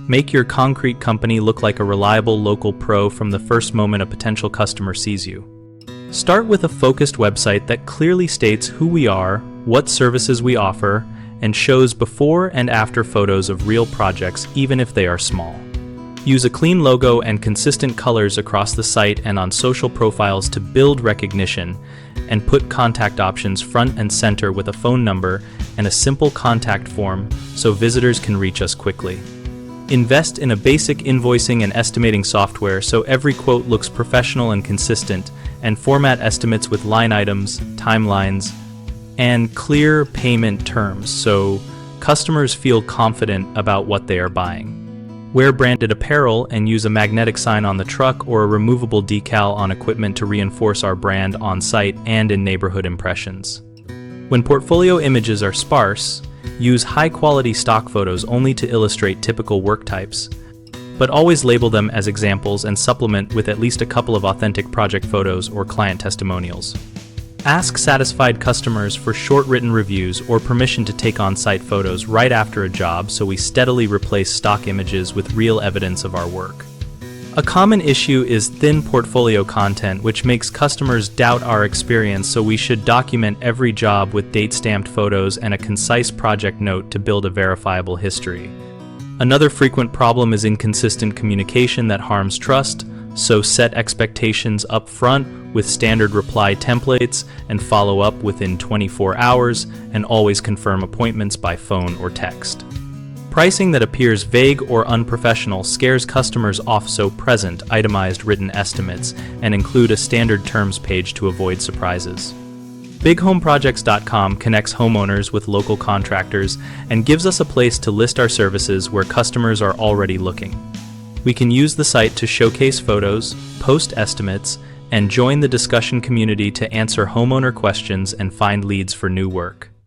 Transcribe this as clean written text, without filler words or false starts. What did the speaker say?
Make your concrete company look like a reliable local pro from the first moment a potential customer sees you. Start with a focused website that clearly states who we are, what services we offer, and shows before and after photos of real projects, even if they are small. Use a clean logo and consistent colors across the site and on social profiles to build recognition, and put contact options front and center with a phone number and a simple contact form so visitors can reach us quickly. Invest in a basic invoicing and estimating software so every quote looks professional and consistent, and format estimates with line items, timelines, and clear payment terms so customers feel confident about what they are buying. Wear branded apparel and use a magnetic sign on the truck or a removable decal on equipment to reinforce our brand on site and in neighborhood impressions. When portfolio images are sparse, use high-quality stock photos only to illustrate typical work types, but always label them as examples and supplement with at least a couple of authentic project photos or client testimonials. Ask satisfied customers for short written reviews or permission to take on-site photos right after a job so we steadily replace stock images with real evidence of our work. A common issue is thin portfolio content, which makes customers doubt our experience, so we should document every job with date-stamped photos and a concise project note to build a verifiable history. Another frequent problem is inconsistent communication that harms trust, so set expectations up front with standard reply templates and follow up within 24 hours, and always confirm appointments by phone or text. Pricing that appears vague or unprofessional scares customers off, so present itemized written estimates and include a standard terms page to avoid surprises. BigHomeProjects.com connects homeowners with local contractors and gives us a place to list our services where customers are already looking. We can use the site to showcase photos, post estimates, and join the discussion community to answer homeowner questions and find leads for new work.